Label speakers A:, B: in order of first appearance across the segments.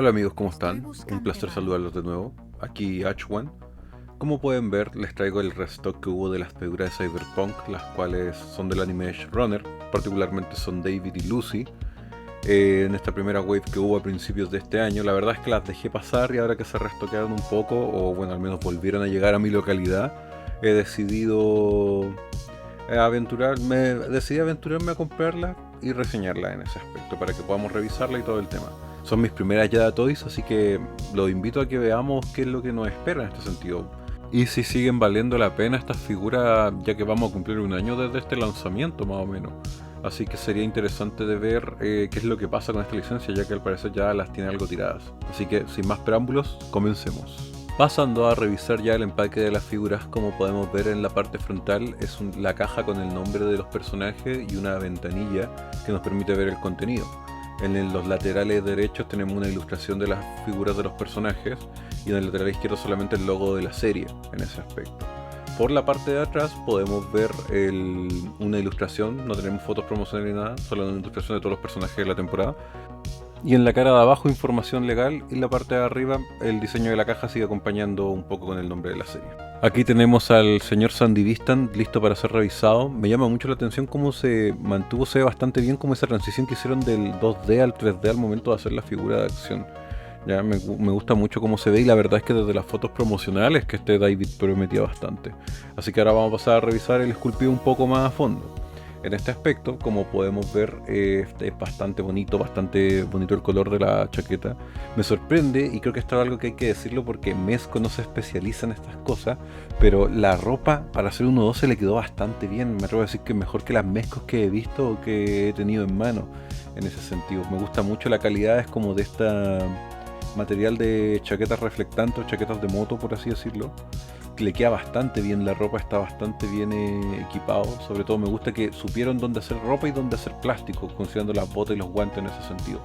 A: Hola amigos, ¿cómo están? Un placer saludarlos de nuevo. Aquí H1. Como pueden ver, les traigo el restock que hubo de las figuras de Cyberpunk, las cuales son del anime Edge Runner, particularmente son David y Lucy. En esta primera wave que hubo a principios de este año, la verdad es que las dejé pasar y ahora que se restoquearon un poco, o bueno, al menos volvieron a llegar a mi localidad, he decidido decidí aventurarme a comprarla y reseñarla en ese aspecto para que podamos revisarla y todo el tema. Son mis primeras Yada Toys, así que los invito a que veamos qué es lo que nos espera en este sentido. Y si siguen valiendo la pena estas figuras, ya que vamos a cumplir un año desde este lanzamiento más o menos. Así que sería interesante de ver qué es lo que pasa con esta licencia, ya que al parecer ya las tiene algo tiradas. Así que sin más preámbulos, comencemos. Pasando a revisar ya el empaque de las figuras, como podemos ver en la parte frontal es la caja con el nombre de los personajes y una ventanilla que nos permite ver el contenido. En los laterales derechos tenemos una ilustración de las figuras de los personajes y en el lateral izquierdo solamente el logo de la serie en ese aspecto. Por la parte de atrás podemos ver una ilustración, no tenemos fotos promocionales ni nada, solo una ilustración de todos los personajes de la temporada. Y en la cara de abajo información legal y en la parte de arriba el diseño de la caja sigue acompañando un poco con el nombre de la serie. Aquí tenemos al señor Sandy Vistan listo para ser revisado. Me llama mucho la atención cómo se mantuvo, se ve bastante bien como esa transición que hicieron del 2D al 3D al momento de hacer la figura de acción. Ya me gusta mucho cómo se ve y la verdad es que desde las fotos promocionales que este David prometía bastante. Así que ahora vamos a pasar a revisar el esculpido un poco más a fondo. En este aspecto, como podemos ver, es bastante bonito el color de la chaqueta. Me sorprende y creo que esto es algo que hay que decirlo porque Mezco no se especializa en estas cosas, pero la ropa para hacer 1.12 le quedó bastante bien. Me atrevo a decir que mejor que las Mezcos que he visto o que he tenido en mano en ese sentido. Me gusta mucho la calidad, es como de esta material de chaquetas reflectantes o chaquetas de moto, por así decirlo. Le queda bastante bien la ropa, está bastante bien equipado. Sobre todo me gusta que supieron dónde hacer ropa y dónde hacer plástico, considerando las botas y los guantes en ese sentido.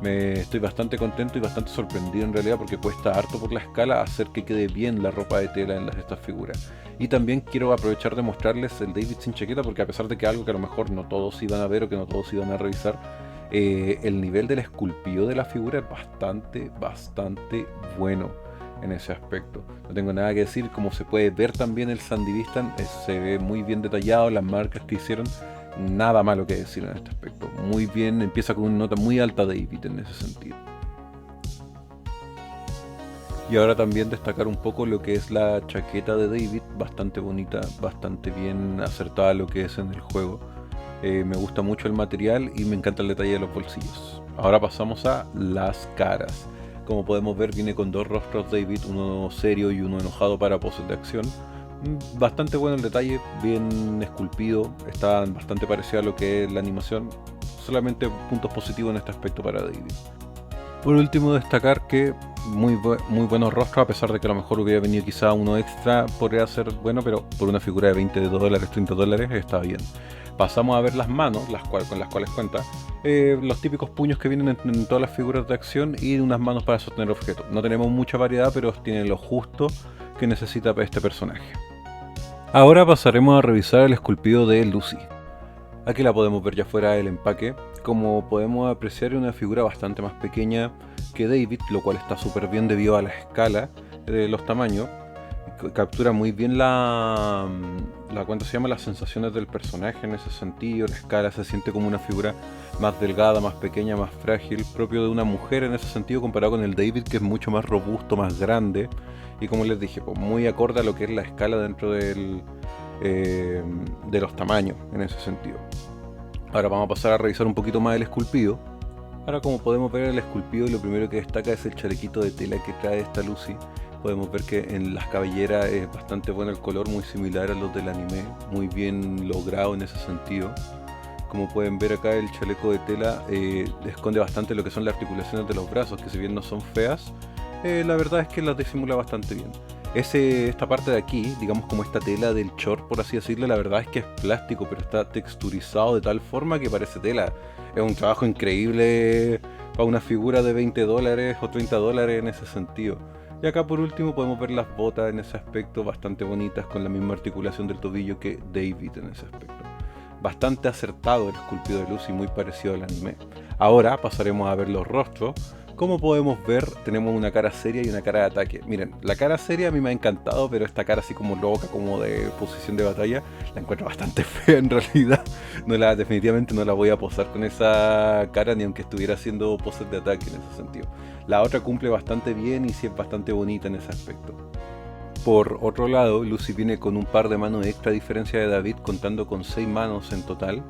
A: Estoy bastante contento y bastante sorprendido en realidad porque cuesta harto por la escala hacer que quede bien la ropa de tela en estas figuras. Y también quiero aprovechar de mostrarles el David sin chaqueta porque a pesar de que algo que a lo mejor no todos iban a ver o que no todos iban a revisar, el nivel del esculpido de la figura es bastante bueno en ese aspecto. No tengo nada que decir, como se puede ver también el Sandy Vistan, se ve muy bien detallado, las marcas que hicieron, nada malo que decir en este aspecto. Muy bien, empieza con una nota muy alta de David en ese sentido. Y ahora también destacar un poco lo que es la chaqueta de David, bastante bonita, bastante bien acertada lo que es en el juego. Me gusta mucho el material y me encanta el detalle de los bolsillos. Ahora pasamos a las caras. Como podemos ver, viene con dos rostros David, uno serio y uno enojado para poses de acción. Bastante bueno el detalle, bien esculpido, está bastante parecido a lo que es la animación. Solamente puntos positivos en este aspecto para David. Por último, destacar que muy buenos rostros, a pesar de que a lo mejor hubiera venido quizá uno extra, podría ser bueno, pero por una figura de 20 dólares, 30 dólares, está bien. Pasamos a ver las manos, con las cuales cuenta. Los típicos puños que vienen en todas las figuras de acción y unas manos para sostener objetos. No tenemos mucha variedad, pero tienen lo justo que necesita este personaje. Ahora pasaremos a revisar el esculpido de Lucy. Aquí la podemos ver ya fuera del empaque. Como podemos apreciar, es una figura bastante más pequeña que David, lo cual está súper bien debido a la escala de los tamaños. Captura muy bien ¿cuánto se llama? Las sensaciones del personaje en ese sentido. La escala se siente como una figura más delgada, más pequeña, más frágil, propio de una mujer en ese sentido, comparado con el David, que es mucho más robusto, más grande. Y como les dije, pues muy acorde a lo que es la escala dentro de los tamaños en ese sentido. Ahora vamos a pasar a revisar un poquito más el esculpido. Ahora, como podemos ver el esculpido, lo primero que destaca es el chalequito de tela que trae esta Lucy. Podemos ver que en las cabelleras es bastante bueno el color, muy similar a los del anime, muy bien logrado en ese sentido. Como pueden ver acá, el chaleco de tela esconde bastante lo que son las articulaciones de los brazos, que si bien no son feas, la verdad es que las disimula bastante bien. Esta parte de aquí, digamos como esta tela del short, por así decirlo, la verdad es que es plástico, pero está texturizado de tal forma que parece tela. Es un trabajo increíble para una figura de 20 dólares o 30 dólares en ese sentido. Y acá por último podemos ver las botas en ese aspecto bastante bonitas, con la misma articulación del tobillo que David en ese aspecto. Bastante acertado el esculpido de Lucy, muy parecido al anime. Ahora pasaremos a ver los rostros. Como podemos ver, tenemos una cara seria y una cara de ataque. Miren, la cara seria a mí me ha encantado, pero esta cara así como loca, como de posición de batalla, la encuentro bastante fea en realidad. Definitivamente no la voy a posar con esa cara ni aunque estuviera haciendo poses de ataque en ese sentido. La otra cumple bastante bien y sí es bastante bonita en ese aspecto. Por otro lado, Lucy viene con un par de manos extra a diferencia de David, contando con 6 manos en total,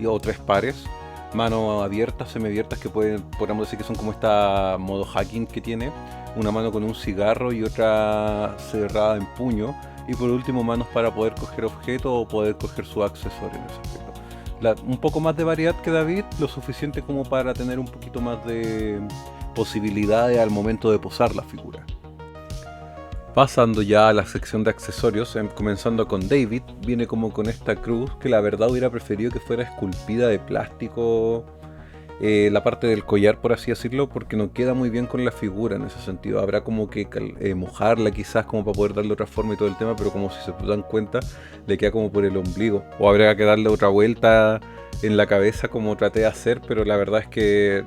A: o 3 pares. Manos abiertas, semiabiertas, que podríamos decir que son como esta modo hacking que tiene. Una mano con un cigarro y otra cerrada en puño. Y por último, manos para poder coger objetos o poder coger su accesorio en ese aspecto. Un poco más de variedad que David, lo suficiente como para tener un poquito más de posibilidades al momento de posar la figura. Pasando ya a la sección de accesorios, comenzando con David, viene como con esta cruz que la verdad hubiera preferido que fuera esculpida de plástico, la parte del collar por así decirlo, porque no queda muy bien con la figura en ese sentido. Habrá como que mojarla quizás como para poder darle otra forma y todo el tema, pero como si se dan cuenta le queda como por el ombligo, o habría que darle otra vuelta en la cabeza como traté de hacer, pero la verdad es que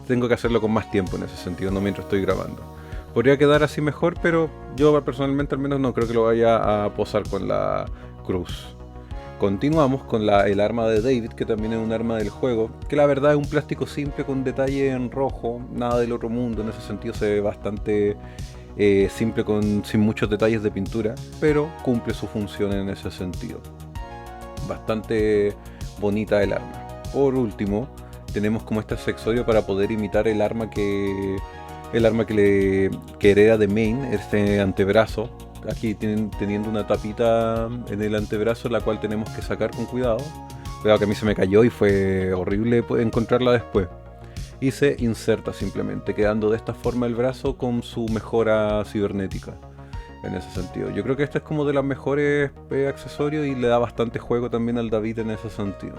A: tengo que hacerlo con más tiempo en ese sentido, no mientras estoy grabando. Podría quedar así mejor, pero yo personalmente al menos no creo que lo vaya a posar con la cruz. Continuamos con el arma de David, que también es un arma del juego, que la verdad es un plástico simple con detalle en rojo, nada del otro mundo, en ese sentido se ve bastante simple sin muchos detalles de pintura, pero cumple su función en ese sentido. Bastante bonita el arma. Por último, tenemos como este accesorio para poder imitar el arma que hereda de Main, este antebrazo. Aquí teniendo una tapita en el antebrazo, la cual tenemos que sacar con cuidado. Cuidado que a mí se me cayó y fue horrible encontrarla después. Y se inserta simplemente, quedando de esta forma el brazo con su mejora cibernética. En ese sentido, yo creo que este es como de los mejores accesorios y le da bastante juego también al David en ese sentido.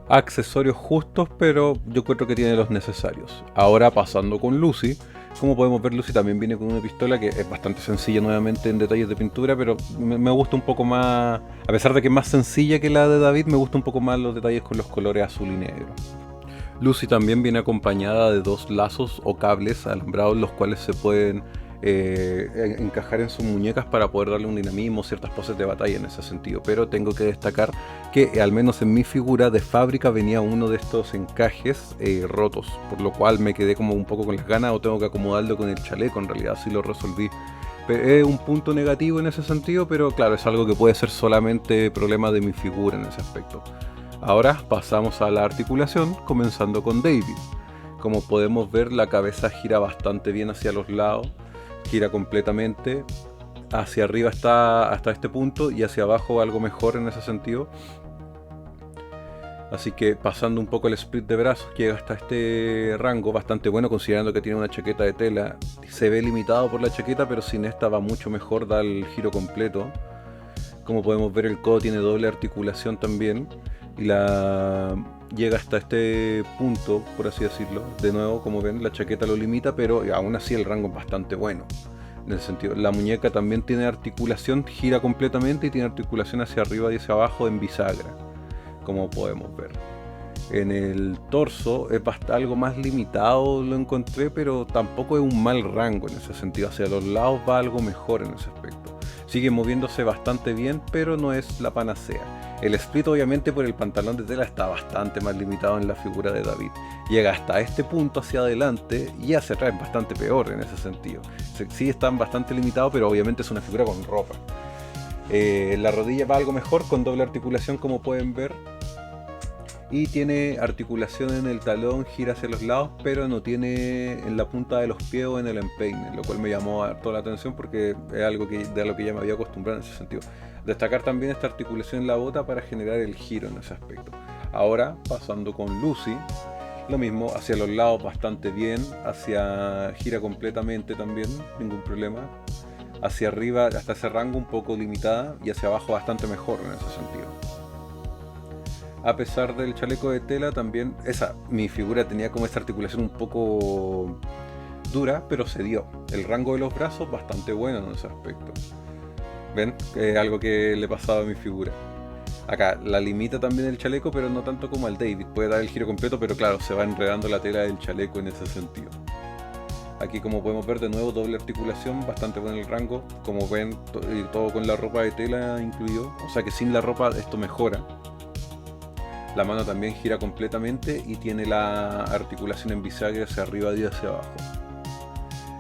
A: Accesorios justos, pero yo creo que tiene los necesarios. Ahora pasando con Lucy, como podemos ver, Lucy también viene con una pistola que es bastante sencilla nuevamente en detalles de pintura, pero me gusta un poco más, a pesar de que es más sencilla que la de David, me gusta un poco más los detalles con los colores azul y negro. Lucy también viene acompañada de 2 lazos o cables alambrados, los cuales se pueden encajar en sus muñecas para poder darle un dinamismo, ciertas poses de batalla en ese sentido, pero tengo que destacar que al menos en mi figura de fábrica venía uno de estos encajes rotos, por lo cual me quedé como un poco con las ganas o tengo que acomodarlo con el chaleco, en realidad así lo resolví. Es un punto negativo en ese sentido, pero claro, es algo que puede ser solamente problema de mi figura en ese aspecto. Ahora pasamos a la articulación, comenzando con David. Como podemos ver, la cabeza gira bastante bien hacia los lados, gira completamente, hacia arriba está hasta este punto y hacia abajo algo mejor en ese sentido. Así que pasando un poco el split de brazos, llega hasta este rango bastante bueno, considerando que tiene una chaqueta de tela. Se ve limitado por la chaqueta, pero sin esta va mucho mejor, da el giro completo. Como podemos ver, el codo tiene doble articulación también y llega hasta este punto, por así decirlo. De nuevo, como ven, la chaqueta lo limita, pero aún así el rango es bastante bueno. En el sentido, la muñeca también tiene articulación, gira completamente y tiene articulación hacia arriba y hacia abajo en bisagra, como podemos ver. En el torso es algo más limitado, lo encontré, pero tampoco es un mal rango en ese sentido. Hacia los lados va algo mejor en ese aspecto. Sigue moviéndose bastante bien, pero no es la panacea. El split obviamente por el pantalón de tela está bastante más limitado en la figura de David. Llega hasta este punto hacia adelante y hacia atrás es bastante peor en ese sentido. Sí están bastante limitados, pero obviamente es una figura con ropa. La rodilla va algo mejor, con doble articulación como pueden ver. Y tiene articulación en el talón, gira hacia los lados, pero no tiene en la punta de los pies o en el empeine, lo cual me llamó toda la atención porque es algo de lo que ya me había acostumbrado en ese sentido. Destacar también esta articulación en la bota para generar el giro en ese aspecto. Ahora, pasando con Lucy, lo mismo, hacia los lados bastante bien, gira completamente también, ningún problema. Hacia arriba, hasta ese rango un poco limitada, y hacia abajo bastante mejor en ese sentido. A pesar del chaleco de tela, también mi figura tenía como esta articulación un poco dura, pero se dio. El rango de los brazos bastante bueno en ese aspecto. ¿Ven? Algo que le pasaba a mi figura. Acá la limita también el chaleco, pero no tanto como al David. Puede dar el giro completo, pero claro, se va enredando la tela del chaleco en ese sentido. Aquí, como podemos ver, de nuevo doble articulación, bastante bueno el rango. Como ven, todo con la ropa de tela incluido. O sea que sin la ropa esto mejora. La mano también gira completamente y tiene la articulación en bisagra hacia arriba y hacia abajo.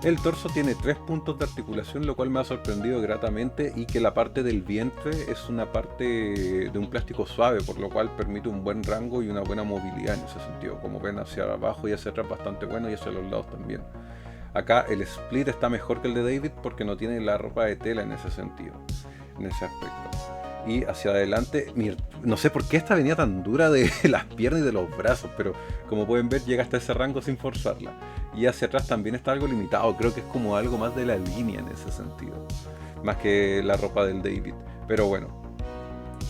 A: El torso tiene 3 puntos de articulación, lo cual me ha sorprendido gratamente, y que la parte del vientre es una parte de un plástico suave, por lo cual permite un buen rango y una buena movilidad en ese sentido. Como ven, hacia abajo y hacia atrás bastante bueno, y hacia los lados también. Acá el split está mejor que el de David porque no tiene la ropa de tela en ese sentido, en ese aspecto. Y hacia adelante, no sé por qué esta venía tan dura de las piernas y de los brazos, pero como pueden ver llega hasta ese rango sin forzarla. Y hacia atrás también está algo limitado, creo que es como algo más de la línea en ese sentido, más que la ropa del David. Pero bueno,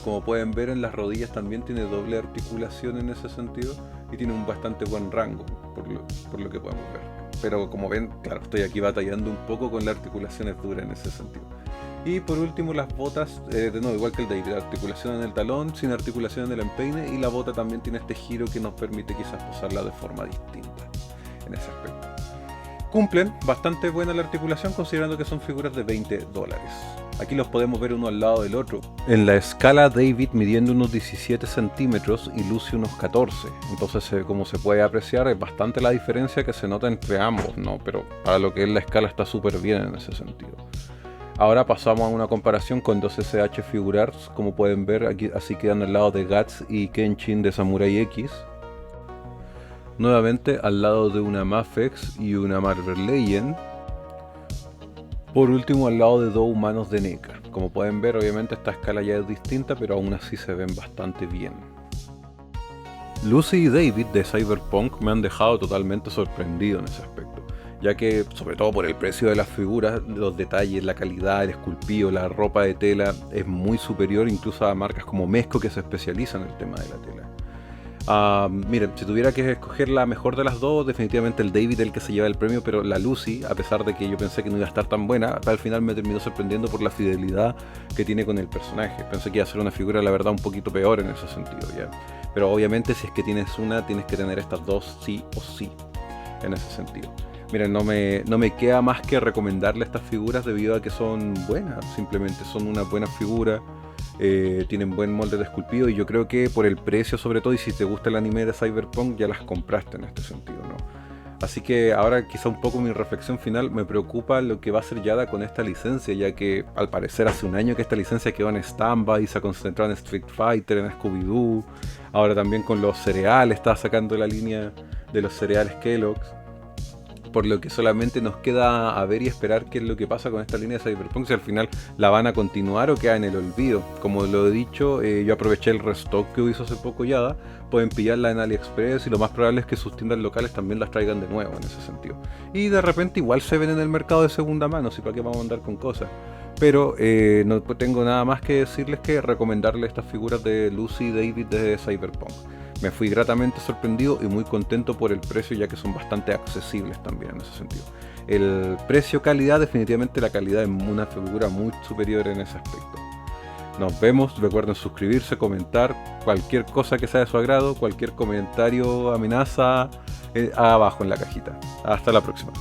A: como pueden ver en las rodillas también tiene doble articulación en ese sentido y tiene un bastante buen rango, por lo que podemos ver. Pero como ven, claro, estoy aquí batallando un poco con la articulación es dura en ese sentido. Y por último las botas, de nuevo igual que el David, articulación en el talón, sin articulación en el empeine, y la bota también tiene este giro que nos permite quizás posarla de forma distinta en ese aspecto. Cumplen bastante buena la articulación considerando que son figuras de $20. Aquí los podemos ver uno al lado del otro. En la escala David midiendo unos 17 centímetros y Lucy unos 14. Entonces como se puede apreciar es bastante la diferencia que se nota entre ambos, ¿no? Pero para lo que es la escala está súper bien en ese sentido. Ahora pasamos a una comparación con dos SH Figurarts, como pueden ver aquí así quedan al lado de Guts y Kenshin de Samurai X. Nuevamente al lado de una Mafex y una Marvel Legend. Por último al lado de dos humanos de NECA. Como pueden ver, obviamente esta escala ya es distinta, pero aún así se ven bastante bien. Lucy y David de Cyberpunk me han dejado totalmente sorprendido en ese aspecto, ya que, sobre todo por el precio de las figuras, los detalles, la calidad, el esculpido, la ropa de tela es muy superior incluso a marcas como Mezco que se especializan en el tema de la tela. Miren, si tuviera que escoger la mejor de las dos, definitivamente el David el que se lleva el premio, pero la Lucy, a pesar de que yo pensé que no iba a estar tan buena, al final me terminó sorprendiendo por la fidelidad que tiene con el personaje. Pensé que iba a ser una figura, la verdad, un poquito peor en ese sentido, ¿ya? Pero obviamente si es que tienes una, tienes que tener estas dos sí o sí, en ese sentido. Miren, no me queda más que recomendarle estas figuras debido a que son buenas, simplemente son una buena figura. Tienen buen molde de esculpido y yo creo que por el precio sobre todo, y si te gusta el anime de Cyberpunk, ya las compraste en este sentido, ¿no? Así que ahora quizá un poco mi reflexión final, me preocupa lo que va a hacer Yada con esta licencia, ya que al parecer hace un año que esta licencia quedó en stand-by y se ha concentrado en Street Fighter, en Scooby-Doo, ahora también con los cereales, está sacando la línea de los cereales Kellogg's. Por lo que solamente nos queda a ver y esperar qué es lo que pasa con esta línea de Cyberpunk, si al final la van a continuar o queda en el olvido. Como lo he dicho, yo aproveché el restock que hizo hace poco Yada, pueden pillarla en AliExpress y lo más probable es que sus tiendas locales también las traigan de nuevo en ese sentido. Y de repente igual se ven en el mercado de segunda mano, si para qué vamos a andar con cosas. Pero no tengo nada más que decirles que recomendarles estas figuras de Lucy y David de Cyberpunk. Me fui gratamente sorprendido y muy contento por el precio, ya que son bastante accesibles también en ese sentido. El precio-calidad, definitivamente la calidad es una figura muy superior en ese aspecto. Nos vemos, recuerden suscribirse, comentar, cualquier cosa que sea de su agrado, cualquier comentario, amenaza, abajo en la cajita. Hasta la próxima.